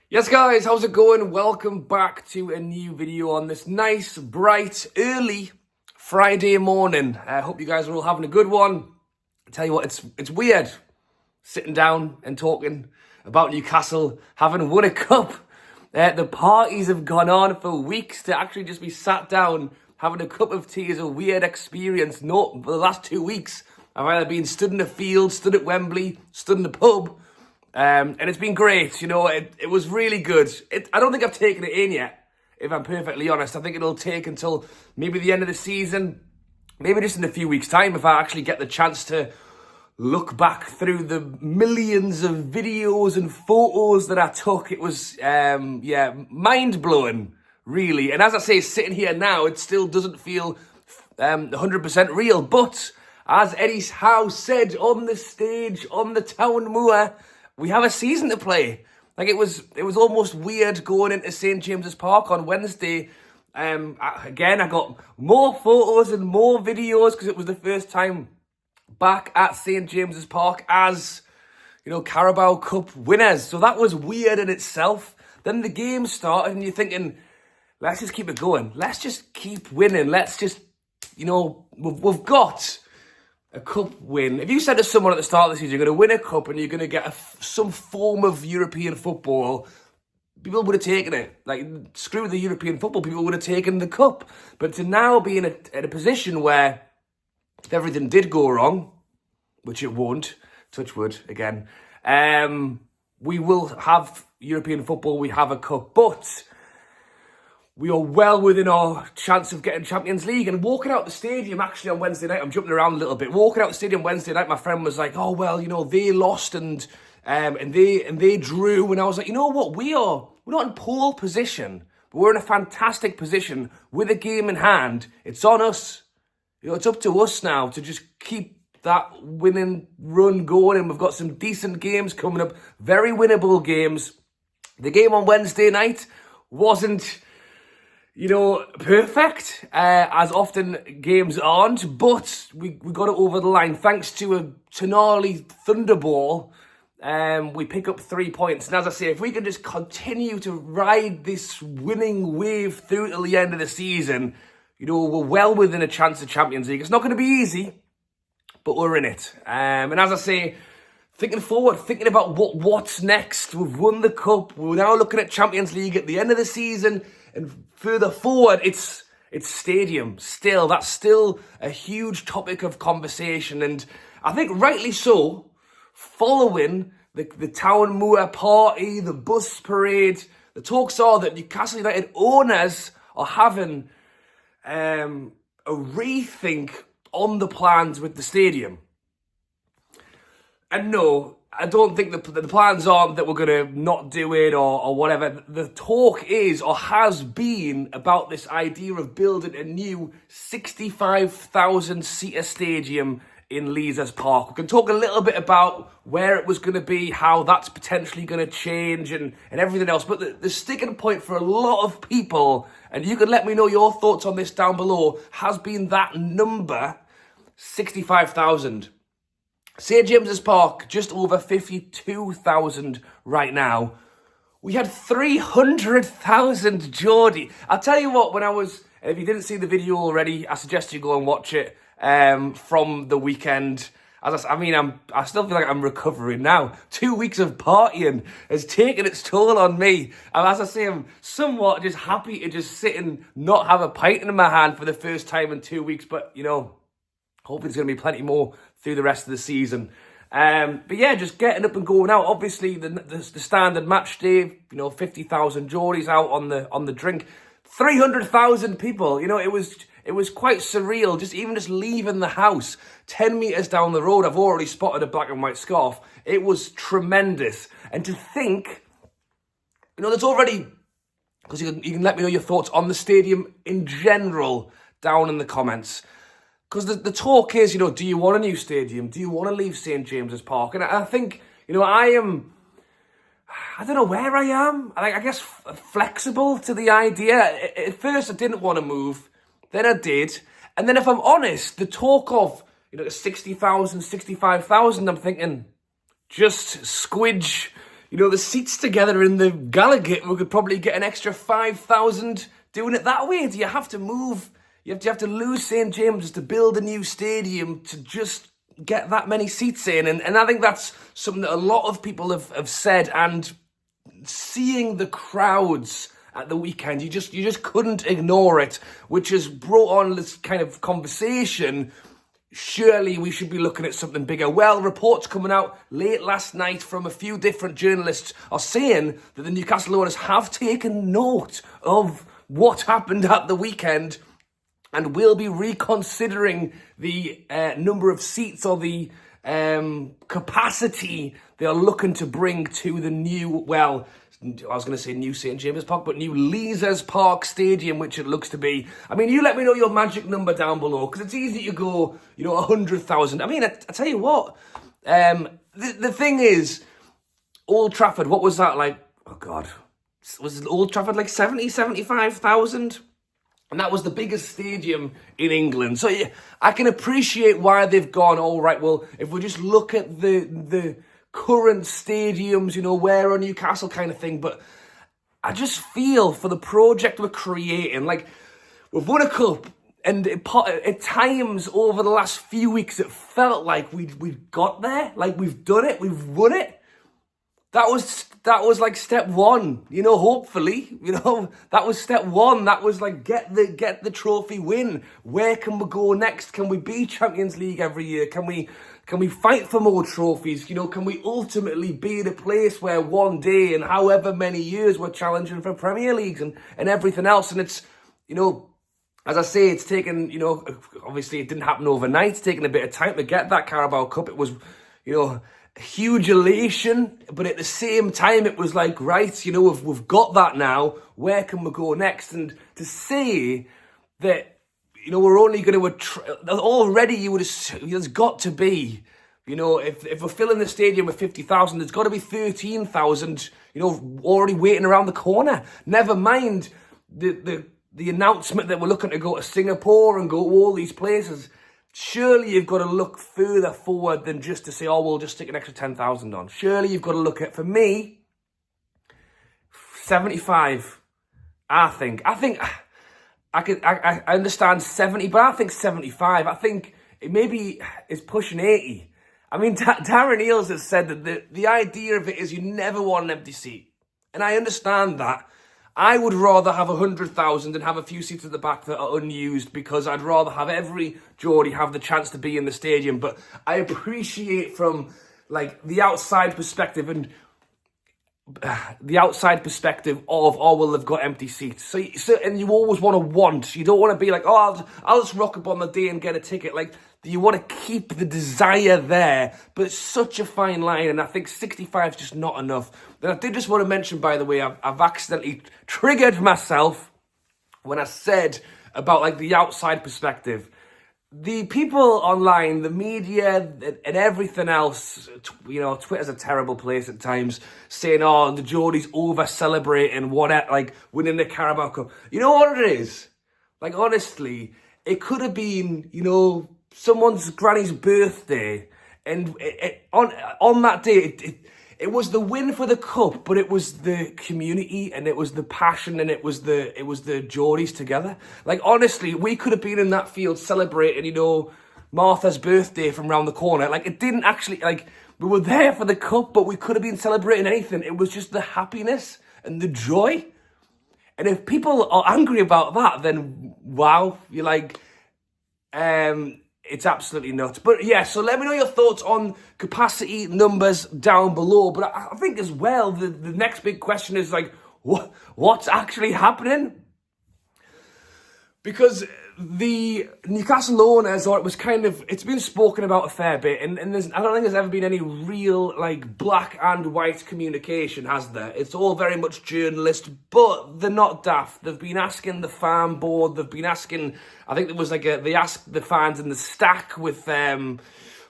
Yes guys, how's it going? Welcome back to a new video on this nice, bright, early Friday morning. I hope you guys are all having a good one. I tell you what, it's weird sitting down and talking about Newcastle having won a cup. The parties have gone on for weeks. To actually just be sat down having a cup of tea is a weird experience. No, for the last 2 weeks, I've either been stood in the field, stood at Wembley, stood in the pub, and it's been great. You know, it was really good. I don't think I've taken it in yet, if I'm perfectly honest. I think it'll take until maybe the end of the season, maybe just in a few weeks' time, if I actually get the chance to look back through the millions of videos and photos that I took. It was, mind-blowing, really. And as I say, sitting here now, it still doesn't feel 100% real. But as Eddie Howe said on the stage, on the town moor, we have a season to play. Like, it was almost weird going into St. James's Park on Wednesday. I got more photos and more videos because it was the first time back at St. James's Park as, you know, Carabao Cup winners. So that was weird in itself. Then the game started and you're thinking, let's just keep it going. Let's just keep winning. Let's just, you know, we've got a cup win. If you said to someone at the start of the season, you're going to win a cup and you're going to get some form of European football, people would have taken it. Like, screw the European football, people would have taken the cup. But to now be in a position where if everything did go wrong, which it won't, touch wood again, we will have European football, we have a cup, but we are well within our chance of getting Champions League. And walking out the stadium, actually, on Wednesday night, I'm jumping around a little bit. Walking out the stadium Wednesday night, my friend was like, oh, well, you know, they lost and they drew. And I was like, you know what? We're not in pole position, but we're in a fantastic position with a game in hand. It's on us. You know, it's up to us now to just keep that winning run going. And we've got some decent games coming up, very winnable games. The game on Wednesday night wasn't, you know, perfect, as often games aren't, but we got it over the line. Thanks to a Tonali Thunderball, we pick up 3 points. And as I say, if we can just continue to ride this winning wave through till the end of the season, you know, we're well within a chance of Champions League. It's not going to be easy, but we're in it. And as I say, thinking forward, thinking about what's next. We've won the cup. We're now looking at Champions League at the end of the season. And further forward, it's stadium still. That's still a huge topic of conversation. And I think rightly so, following the town moor party, the bus parade, the talks are that Newcastle United owners are having a rethink on the plans with the stadium. And no, I don't think the plans aren't that we're going to not do it or whatever. The talk is, or has been, about this idea of building a new 65,000-seater stadium in Leazes Park. We can talk a little bit about where it was going to be, how that's potentially going to change and everything else. But the sticking point for a lot of people, and you can let me know your thoughts on this down below, has been that number, 65,000. St. James's Park, just over 52,000 right now. We had 300,000 Geordie. I'll tell you what, if you didn't see the video already, I suggest you go and watch it from the weekend. I still feel like I'm recovering now. 2 weeks of partying has taken its toll on me. And as I say, I'm somewhat just happy to just sit and not have a pint in my hand for the first time in 2 weeks. But, you know, hopefully there's going to be plenty more through the rest of the season. But yeah, just getting up and going out. Obviously, the standard match day, you know, 50,000 Geordies out on the drink. 300,000 people. You know, it was quite surreal. Just leaving the house, 10 metres down the road, I've already spotted a black and white scarf. It was tremendous. And to think, you know, there's already, because you can let me know your thoughts on the stadium in general down in the comments. Because the talk is, you know, do you want a new stadium? Do you want to leave St. James's Park? And I think, you know, I don't know where I am. I guess flexible to the idea. At first, I didn't want to move. Then I did. And then if I'm honest, the talk of, you know, 60,000, 65,000, I'm thinking, just squidge the seats together in the Gallagher, we could probably get an extra 5,000 doing it that way. Do you have to move? You have to lose St. James's to build a new stadium to just get that many seats in. And I think that's something that a lot of people have said. And seeing the crowds at the weekend, you just couldn't ignore it, which has brought on this kind of conversation. Surely we should be looking at something bigger. Well, reports coming out late last night from a few different journalists are saying that the Newcastle owners have taken note of what happened at the weekend and will be reconsidering the number of seats or the capacity they are looking to bring to the new, well, I was going to say new St. James's Park, but new Leazes Park Stadium, which it looks to be. I mean, you let me know your magic number down below, because it's easy to go, 100,000. I mean, I tell you what, the thing is, Old Trafford, what was that like? Oh, God. Was Old Trafford like 70, 75,000? And that was the biggest stadium in England. So yeah, I can appreciate why they've gone, all right, well, if we just look at the current stadiums, where on Newcastle kind of thing. But I just feel for the project we're creating, like, we've won a cup, and at times over the last few weeks, it felt like we've got there, like we've done it, we've won it. That was like step one, hopefully, that was step one. That was like, get the trophy, win. Where can we go next? Can we be Champions League every year? Can we fight for more trophies? Can we ultimately be in a place where one day in however many years we're challenging for Premier Leagues and everything else? And it's, as I say, it's taken, obviously it didn't happen overnight. It's taken a bit of time to get that Carabao Cup. It was, huge elation, but at the same time, it was like, right, we've got that now. Where can we go next? And to say that, we're only going to already, you would assume, there's got to be, if we're filling the stadium with 50,000, there's got to be 13,000, already waiting around the corner. Never mind the announcement that we're looking to go to Singapore and go to all these places. Surely you've got to look further forward than just to say, oh, we'll just stick an extra 10,000 on. Surely you've got to look at, for me, 75. I think I understand 70, but I think 75. I think it maybe is pushing 80. I mean, Darren Eales has said that the idea of it is you never want an empty seat. And I understand that. I would rather have 100,000 and have a few seats at the back that are unused, because I'd rather have every Geordie have the chance to be in the stadium. But I appreciate from like the outside perspective and the outside perspective of, oh, well, they've got empty seats. So and you always want. You don't want to be like, oh, I'll just rock up on the day and get a ticket. Like, you want to keep the desire there, but it's such a fine line, and I think 65 is just not enough. Then I did just want to mention, by the way, I've accidentally triggered myself when I said about like the outside perspective. The people online, the media, and everything else, Twitter's a terrible place at times, saying, oh, the Geordies over-celebrating like winning the Carabao Cup. You know what it is? Like, honestly, it could have been, someone's granny's birthday, and on that day, it was the win for the cup, but it was the community, and it was the passion, and it was the Geordies together. Like, honestly, we could have been in that field celebrating, Martha's birthday from round the corner. Like, it didn't actually, like, we were there for the cup, but we could have been celebrating anything. It was just the happiness and the joy. And if people are angry about that, then wow, you're like, it's absolutely nuts. But yeah, so let me know your thoughts on capacity numbers down below. But I think as well, the next big question is like, what's actually happening? Because the Newcastle owners, or it's been spoken about a fair bit, and I don't think there's ever been any real like black and white communication, has there? It's all very much journalist, but they're not daft. They've been asking the fan board, they've been asking, I think there was like they asked the fans in the stack with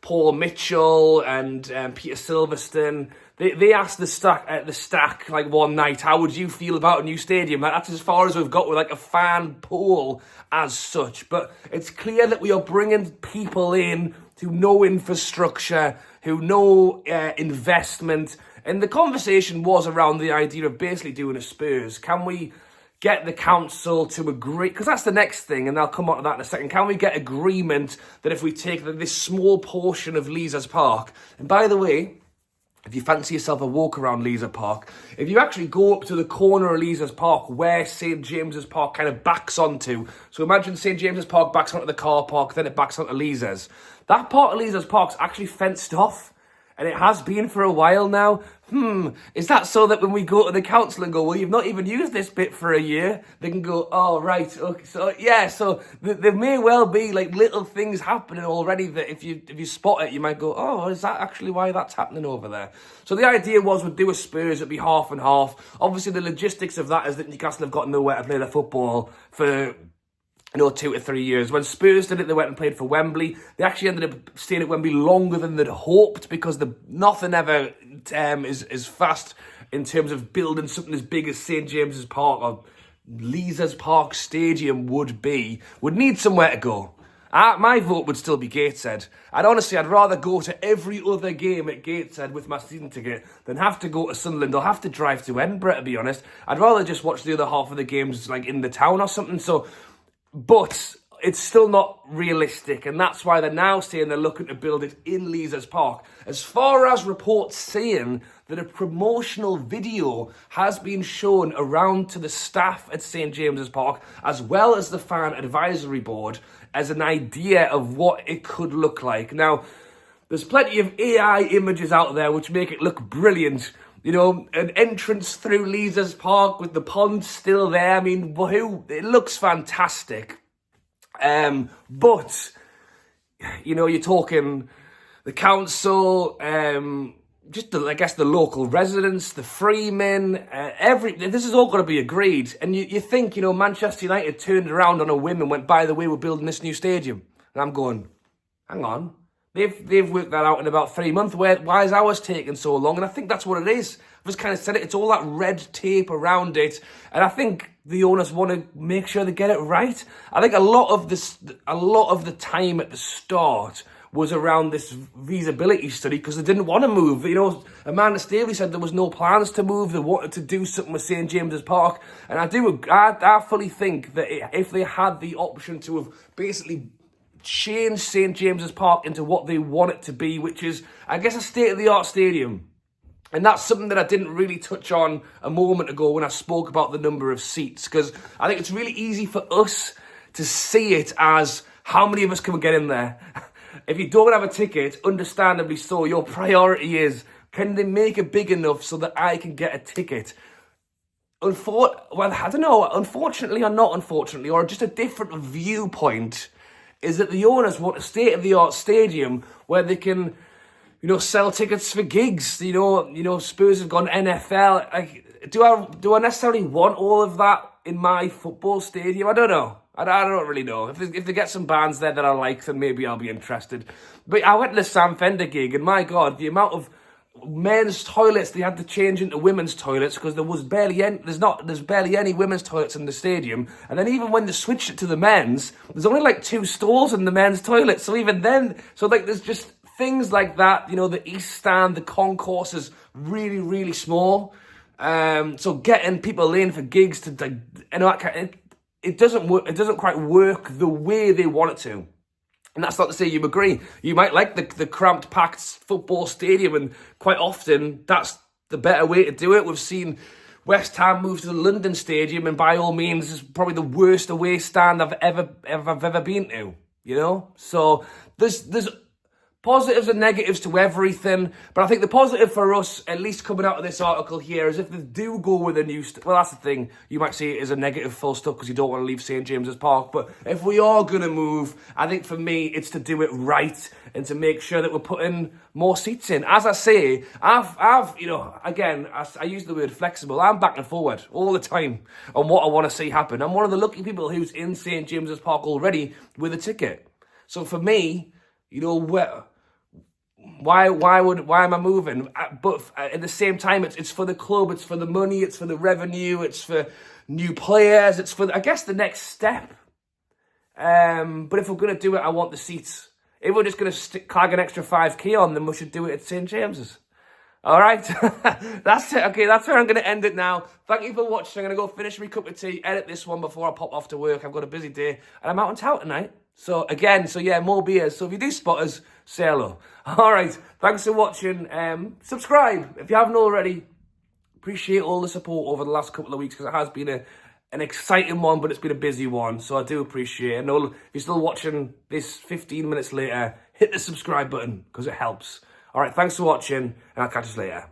Paul Mitchell and Peter Silverstone. They asked the stack like one night, how would you feel about a new stadium? Like, that's as far as we've got with like a fan poll as such. But it's clear that we are bringing people in who know infrastructure, who know investment, And the conversation was around the idea of basically doing a Spurs. Can we get the council to agree? Because that's the next thing, and I'll come on to that in a second. Can we get agreement that if we take this small portion of Leazes Park, and by the way, if you fancy yourself a walk around Leazes Park, if you actually go up to the corner of Leazes Park where St James's Park kind of backs onto, so imagine St James's Park backs onto the car park, then it backs onto Leazes. That part of Leazes Park's actually fenced off, and it has been for a while now. Is that so that when we go to the council and go, well, you've not even used this bit for a year, they can go, oh, right, okay, so yeah, so there may well be like little things happening already that if you spot it, you might go, oh, is that actually why that's happening over there? So the idea was we'd do a Spurs, it'd be half and half. Obviously, the logistics of that is that Newcastle have got nowhere to play their football for 2 to 3 years. When Spurs did it, they went and played for Wembley. They actually ended up staying at Wembley longer than they'd hoped because nothing ever is fast in terms of building something as big as St James's Park or Leazes Park Stadium would need somewhere to go. My vote would still be Gateshead. I'd rather go to every other game at Gateshead with my season ticket than have to go to Sunderland or have to drive to Edinburgh, to be honest. I'd rather just watch the other half of the games like in the town or something. But it's still not realistic, and that's why they're now saying they're looking to build it in Leazes Park. As far as reports saying that a promotional video has been shown around to the staff at St James's Park, as well as the fan advisory board, as an idea of what it could look like. Now, there's plenty of AI images out there which make it look brilliant. An entrance through Leazes Park with the pond still there. I mean, it looks fantastic. But, you're talking the council, the local residents, the freemen, this is all going to be agreed. And you think, Manchester United turned around on a whim and went, by the way, we're building this new stadium. And I'm going, hang on. They've worked that out in about 3 months. Why is ours taking so long? And I think that's what it is. I've just kind of said it. It's all that red tape around it. And I think the owners want to make sure they get it right. I think a lot of the time at the start was around this feasibility study because they didn't want to move. Amanda Staley said there was no plans to move. They wanted to do something with St James's Park. And I fully think that if they had the option to have basically change St James's Park into what they want it to be, which is, I guess, a state-of-the-art stadium. And that's something that I didn't really touch on a moment ago when I spoke about the number of seats, because I think it's really easy for us to see it as how many of us can we get in there. If you don't have a ticket, understandably so, your priority is, can they make it big enough so that I can get a ticket? I don't know, unfortunately or not unfortunately, or just a different viewpoint, is that the owners want a state-of-the-art stadium where they can, sell tickets for gigs. Spurs have gone NFL. Like, do I necessarily want all of that in my football stadium? I don't know. I don't really know. If they get some bands there that I like, then maybe I'll be interested. But I went to the Sam Fender gig, and my God, the amount of men's toilets they had to change into women's toilets because there's barely any women's toilets in the stadium. And then even when they switched it to the men's, there's only like 2 stalls in the men's toilet. So even then, there's just things like that. The East Stand, the concourse is really, really small. So getting people in for gigs it doesn't work. It doesn't quite work the way they want it to. And that's not to say you agree. You might like the cramped, packed football stadium, and quite often that's the better way to do it. We've seen West Ham move to the London Stadium, and by all means, it's probably the worst away stand I've ever been to. So there's positives and negatives to everything, but I think the positive for us, at least coming out of this article here, is if they do go with a new... well, that's the thing. You might see it as a negative full stop because you don't want to leave St James's Park, but if we are going to move, I think for me, it's to do it right and to make sure that we're putting more seats in. As I say, I've again, I use the word flexible. I'm back and forward all the time on what I want to see happen. I'm one of the lucky people who's in St James's Park already with a ticket. So for me, why am I moving? But at the same time, it's for the club, it's for the money, it's for the revenue, it's for new players, it's for, I guess, the next step. But if we're going to do it, I want the seats. If we're just going to clag an extra 5k on them, we should do it at St James's. All right, that's it. Okay, that's where I'm going to end it now. Thank you for watching. I'm going to go finish my cup of tea, edit this one before I pop off to work. I've got a busy day, and I'm out and tout tonight. So yeah, more beers. So if you do spot us, say hello. All right, thanks for watching. Subscribe if you haven't already. Appreciate all the support over the last couple of weeks because it has been an exciting one, but it's been a busy one. So I do appreciate it. And if you're still watching this 15 minutes later, hit the subscribe button because it helps. All right, thanks for watching, and I'll catch you later.